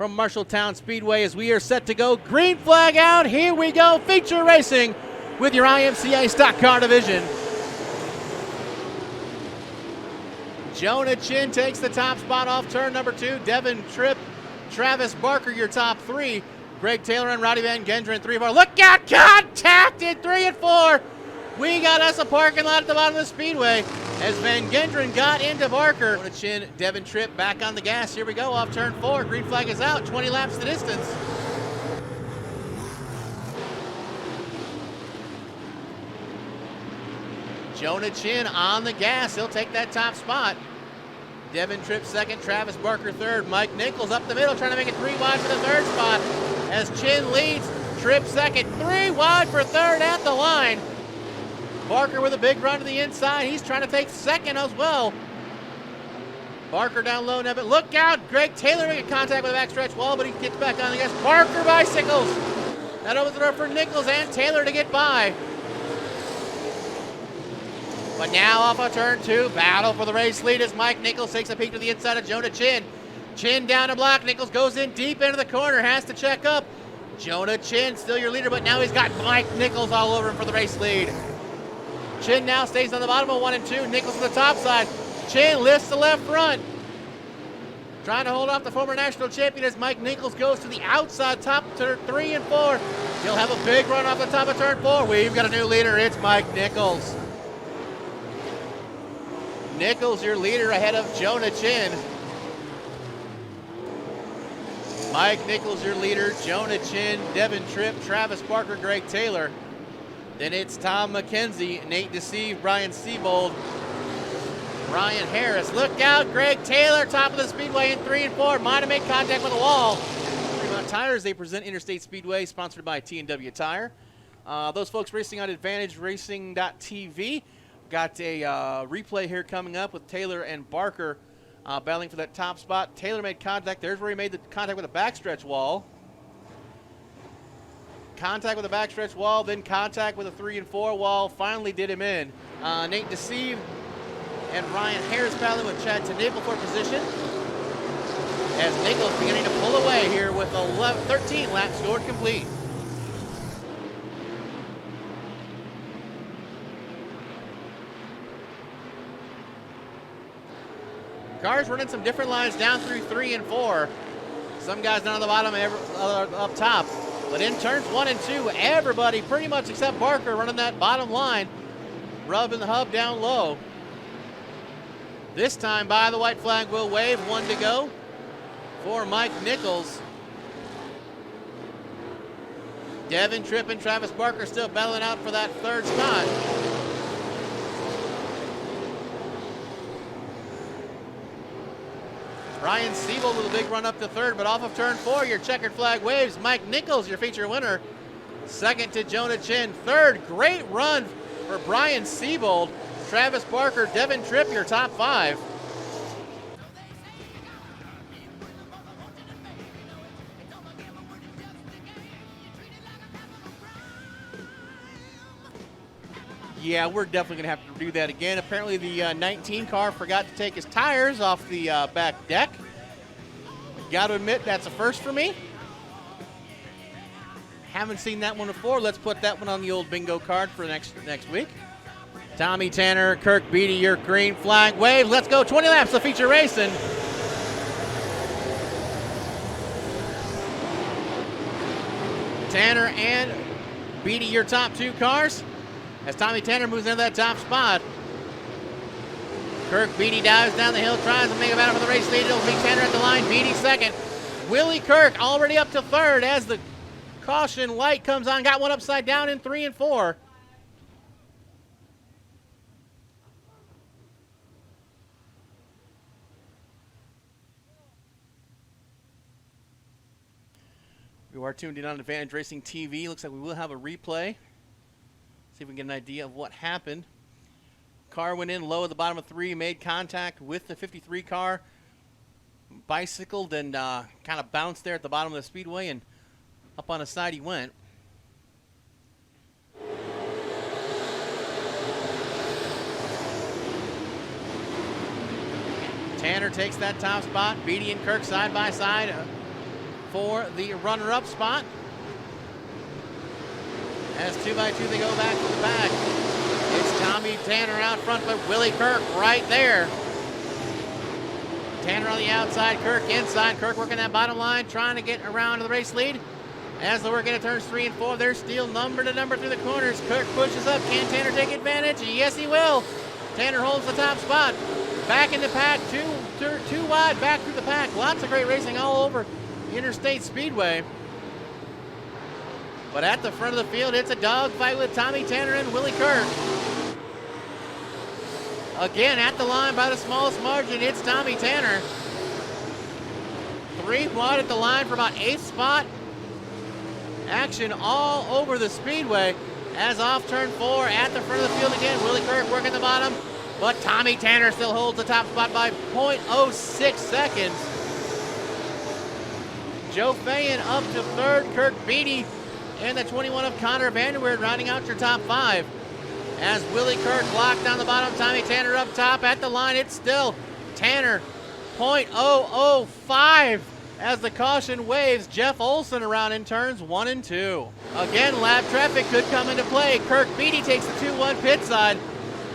from Marshalltown Speedway as we are set to go. Green flag out. Here we go. Feature racing with your IMCA stock car division. Jonah Chin takes the top spot off turn number 2. Devin Tripp, Travis Barker, your top 3. Greg Taylor and Roddy Van Gendren, 3 and 4. Look out, contact in 3 and 4. We got us a parking lot at the bottom of the speedway as Van Gendren got into Barker. Jonah Chin, Devin Tripp back on the gas. Here we go off turn 4. Green flag is out, 20 laps the distance. Jonah Chin on the gas. He'll take that top spot. Devin Tripp second, Travis Barker third. Mike Nichols up the middle trying to make it 3 wide for the third spot. As Chin leads, Tripp second, 3 wide for third at the line. Barker with a big run to the inside. He's trying to take second as well. Barker down low now, but look out. Greg Taylor making contact with the backstretch wall, but he gets back on the gas. Barker bicycles. That opens the door for Nichols and Taylor to get by. But now off of turn 2, battle for the race lead as Mike Nichols takes a peek to the inside of Jonah Chin. Chin down to block. Nichols goes in deep into the corner, has to check up. Jonah Chin still your leader, but now he's got Mike Nichols all over him for the race lead. Chin now stays on the bottom of 1 and 2. Nichols on the top side. Chin lifts the left front. Trying to hold off the former national champion as Mike Nichols goes to the outside top turn 3 and 4. He'll have a big run off the top of turn 4. We've got a new leader. It's Mike Nichols. Nichols, your leader, ahead of Jonah Chin. Mike Nichols, your leader. Jonah Chin, Devin Tripp, Travis Barker, Greg Taylor. Then it's Tom McKenzie, Nate Deceive, Brian Seabold, Ryan Harris. Look out, Greg Taylor, top of the speedway in 3 and 4. Might have made contact with the wall. Fremont Tires, they present Interstate Speedway, sponsored by T&W Tire. Those folks racing on AdvantageRacing.tv. Got a replay here coming up with Taylor and Barker battling for that top spot. Taylor made contact. There's where he made the contact with the backstretch wall. Contact with the backstretch wall, then contact with a 3 and 4 wall. Finally did him in. Nate Deceive and Ryan Harris battling with Chad Knable for position. As Nichols beginning to pull away here with 13 laps scored complete. Cars running some different lines down through 3 and 4. Some guys down on the bottom, up top. But in turns 1 and 2, everybody pretty much except Barker running that bottom line, rubbing the hub down low. This time by the white flag will wave, 1 to go for Mike Nichols. Devin Tripp and Travis Barker still battling out for that third spot. Ryan Siebel with a big run up to third, but off of turn 4, your checkered flag waves. Mike Nichols, your feature winner. Second to Jonah Chin. Third, great run for Brian Siebold. Travis Barker, Devin Tripp, your top 5. Yeah, we're definitely going to have to do that again. Apparently the 19 car forgot to take his tires off the back deck. Got to admit, that's a first for me. Haven't seen that one before. Let's put that one on the old bingo card for next week. Tommy Tanner, Kirk Beatty, your green flag wave. Let's go 20 laps of feature racing. Tanner and Beatty, your top 2 cars. As Tommy Tanner moves into that top spot. Kirk Beatty dives down the hill, tries to make a battle for the race lead. It'll be Tanner at the line, Beatty second. Willie Kirk already up to third as the caution light comes on. Got one upside down in 3 and 4. You are tuned in on Advantage Racing TV. Looks like we will have a replay. See if we can get an idea of what happened. Car went in low at the bottom of 3, made contact with the 53 car, bicycled and kind of bounced there at the bottom of the speedway, and up on the side he went. Tanner takes that top spot. Beatty and Kirk side by side. for the runner-up spot. As 2x2 they go back to the back. It's Tommy Tanner out front, but Willie Kirk right there. Tanner on the outside, Kirk inside. Kirk working that bottom line, trying to get around to the race lead. As they work into turns 3 and 4, they're still number to number through the corners. Kirk pushes up. Can Tanner take advantage? Yes, he will. Tanner holds the top spot. Back in the pack, two wide back through the pack. Lots of great racing all over Interstate Speedway. But at the front of the field, it's a dogfight with Tommy Tanner and Willie Kirk. Again, at the line by the smallest margin, it's Tommy Tanner. 3 wide at the line for about 8th spot. Action all over the speedway. As off turn 4 at the front of the field again, Willie Kirk working the bottom, but Tommy Tanner still holds the top spot by 0.06 seconds. Joe Fayen up to 3rd, Kirk Beatty and the 21 of Connor Vanderweerd rounding out your top 5. As Willie Kirk locked down the bottom, Tommy Tanner up top at the line. It's still Tanner, 0.005 as the caution waves. Jeff Olson around in turns 1 and 2. Again, lap traffic could come into play. Kirk Beatty takes the 2-1 pit side,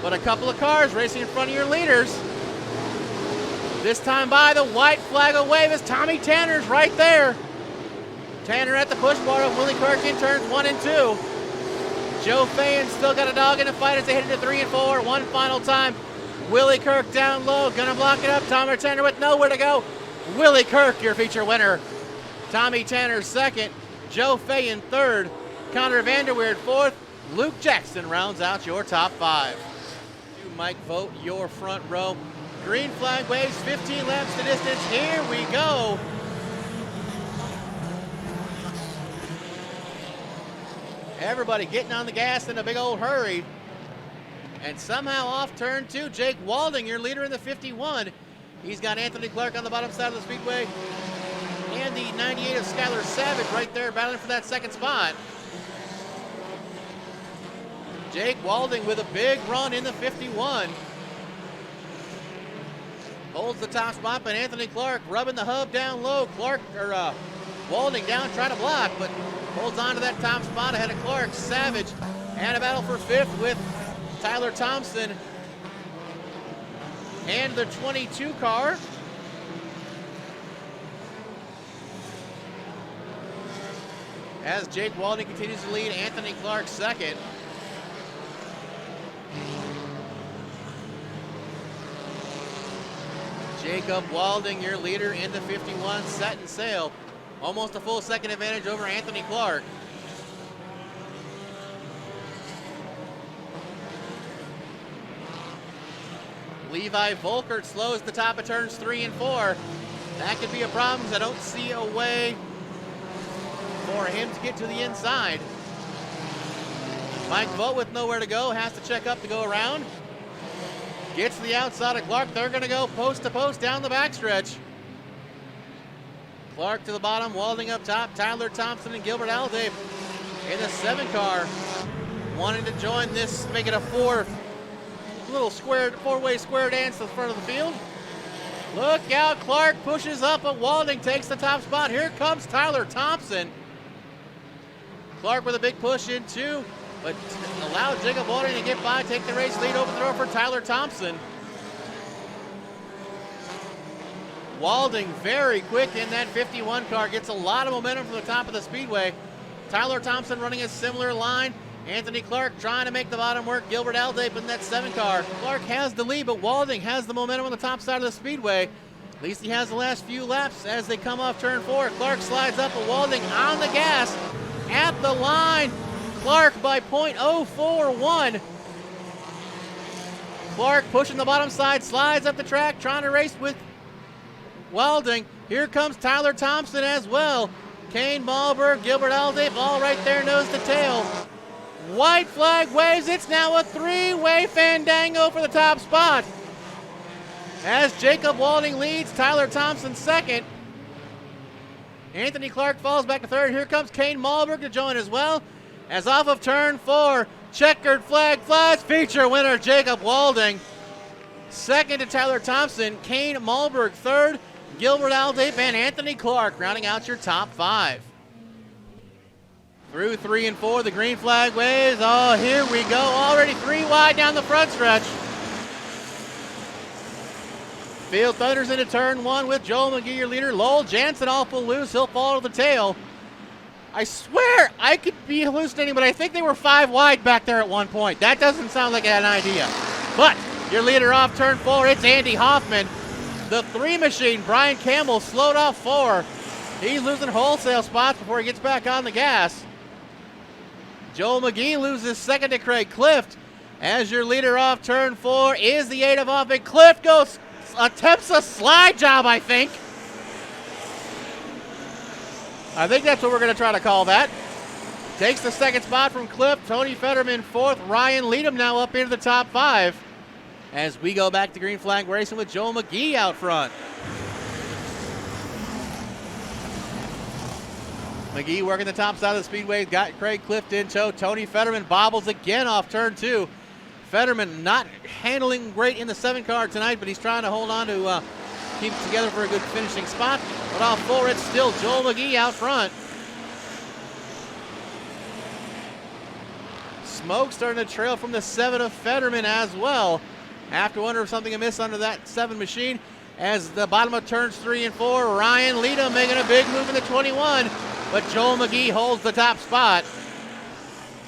but a couple of cars racing in front of your leaders. This time by the white flag of wave as Tommy Tanner's right there. Tanner at the push bar of Willie Kirk in turns 1 and 2. Joe Fayen still got a dog in the fight as they head into 3 and 4. One final time. Willie Kirk down low, gonna block it up. Tommy Tanner with nowhere to go. Willie Kirk, your feature winner. Tommy Tanner 2nd. Joe Fayen 3rd. Connor Vanderweerd 4th. Luke Jackson rounds out your top 5. You Mike Vogt, your front row. Green flag waves, 15 laps to distance. Here we go. Everybody getting on the gas in a big old hurry. And somehow off turn 2, Jake Walding, your leader in the 51. He's got Anthony Clark on the bottom side of the speedway. And the 98 of Skylar Savage right there battling for that 2nd spot. Jake Walding with a big run in the 51. Holds the top spot, but Anthony Clark rubbing the hub down low. Walding down trying to block, but holds on to that top spot ahead of Clark. Savage and a battle for 5th with Tyler Thompson and the 22 car. As Jake Walding continues to lead, Anthony Clark 2nd. Jacob Walding, your leader in the 51, set and sail. Almost a full second advantage over Anthony Clark. Levi Volkert slows the top of turns 3 and 4. That could be a problem because I don't see a way for him to get to the inside. Mike Vogt with nowhere to go, has to check up to go around. Gets to the outside of Clark. They're going to go post to post down the backstretch. Clark to the bottom, Walding up top, Tyler Thompson and Gilbert Alday in the 7 car. Wanting to join this, make it a four-way square dance to the front of the field. Look out, Clark pushes up, but Walding takes the top spot. Here comes Tyler Thompson. Clark with a big push in 2, but allowed Jacob Walding to get by, take the race lead, open the door for Tyler Thompson. Walding very quick in that 51 car, gets a lot of momentum from the top of the speedway. Tyler Thompson running a similar line. Anthony Clark trying to make the bottom work. Gilbert Alday in that 7 car. Clark has the lead, but Walding has the momentum on the top side of the speedway. At least he has the last few laps as they come off turn 4. Clark slides up, but Walding on the gas at the line. Clark by 0.041. Clark pushing the bottom side, slides up the track, trying to race with Walding. Here comes Tyler Thompson as well. Kane Malberg, Gilbert Alday, all right there, nose to tail. White flag waves. It's now a 3-way fandango for the top spot. As Jacob Walding leads, Tyler Thompson 2nd. Anthony Clark falls back to 3rd. Here comes Kane Malberg to join as well. As off of turn 4, checkered flag flies. Feature winner Jacob Walding. 2nd to Tyler Thompson. Kane Malberg 3rd. Gilbert Aldape, and Anthony Clark rounding out your top 5. Through 3 and 4, the green flag waves. Oh, here we go. Already 3 wide down the front stretch. Field Thunders into turn 1 with Joel McGee, your leader. Lowell Jansen awful loose. He'll fall to the tail. I swear I could be hallucinating, but I think they were 5 wide back there at one point. That doesn't sound like an idea. But your leader off turn 4, it's Andy Hoffman. The 3 machine, Brian Campbell, slowed off 4. He's losing wholesale spots before he gets back on the gas. Joel McGee loses second to Craig Clift. As your leader off turn 4 is the 8 of Hoffman. Clift attempts a slide job, I think. I think that's what we're going to try to call that. Takes the second spot from Clift. Tony Fetterman 4th. Ryan Leadham now up into the top 5. As we go back to green flag racing with Joel McGee out front. McGee working the top side of the speedway. Got Craig Clift in tow. Tony Fetterman bobbles again off turn 2. Fetterman not handling great in the 7 car tonight, but he's trying to hold on to keep it together for a good finishing spot. But off 4, it's still Joel McGee out front. Smoke starting to trail from the 7 of Fetterman as well. Have to wonder if something amiss under that 7 machine. As the bottom of turns 3 and 4, Ryan Leadham making a big move in the 21, but Joel McGee holds the top spot.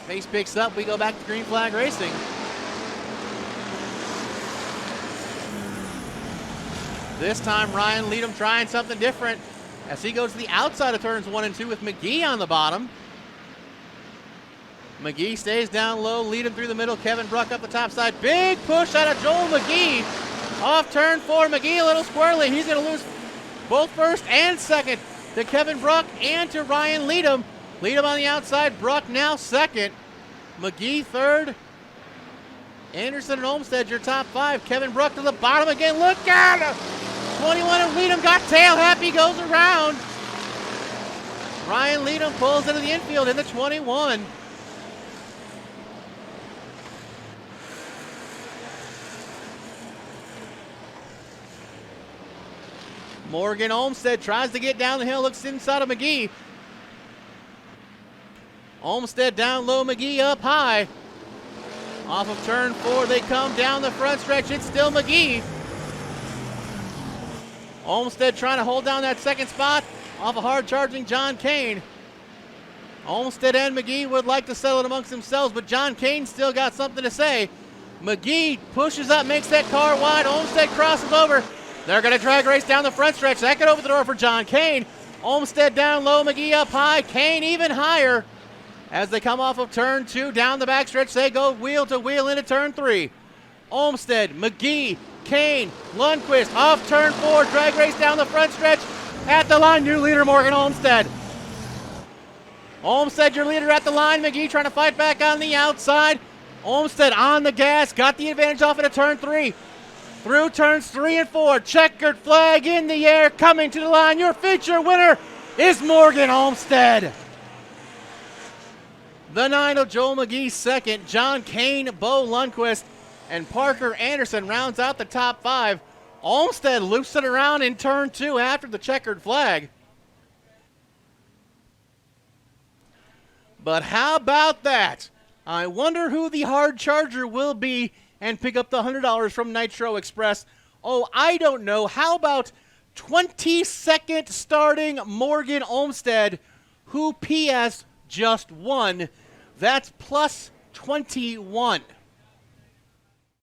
Pace picks up. We go back to green flag racing. This time Ryan Leadham trying something different as he goes to the outside of turns 1 and 2 with McGee on the bottom. McGee stays down low, Leadham through the middle, Kevin Bruck up the top side. Big push out of Joel McGee. Off turn 4, McGee a little squirrely. He's going to lose both first and second to Kevin Bruck and to Ryan Leadham. Leadham on the outside, Bruck now second. McGee third. Anderson and Olmsted, your top 5. Kevin Bruck to the bottom again. Look at him! 21 of Leadham got tail happy, goes around. Ryan Leadham pulls into the infield in the 21. Morgan Olmsted tries to get down the hill, looks inside of McGee. Olmsted down low, McGee up high. Off of turn 4, they come down the front stretch. It's still McGee. Olmsted trying to hold down that second spot off a hard-charging John Kane. Olmsted and McGee would like to settle it amongst themselves, but John Kane still got something to say. McGee pushes up, makes that car wide. Olmsted crosses over. They're going to drag race down the front stretch. That could open the door for John Kane. Olmsted down low, McGee up high. Kane even higher. As they come off of turn 2, down the backstretch, they go wheel to wheel into turn 3. Olmsted, McGee, Kane, Lundquist off turn 4, drag race down the front stretch. At the line, new leader Morgan Olmsted. Olmsted, your leader at the line. McGee trying to fight back on the outside. Olmsted on the gas, got the advantage off into turn 3. Through turns 3 and 4, checkered flag in the air, coming to the line. Your feature winner is Morgan Olmsted. The 9 of Joel McGee second, John Kane, Bo Lundquist, and Parker Anderson rounds out the top 5. Olmsted loops it around in turn 2 after the checkered flag. But how about that? I wonder who the hard charger will be and pick up the $100 from Nitro Express. Oh, I don't know. How about 22nd starting Morgan Olmsted, who PS just won? That's plus 21.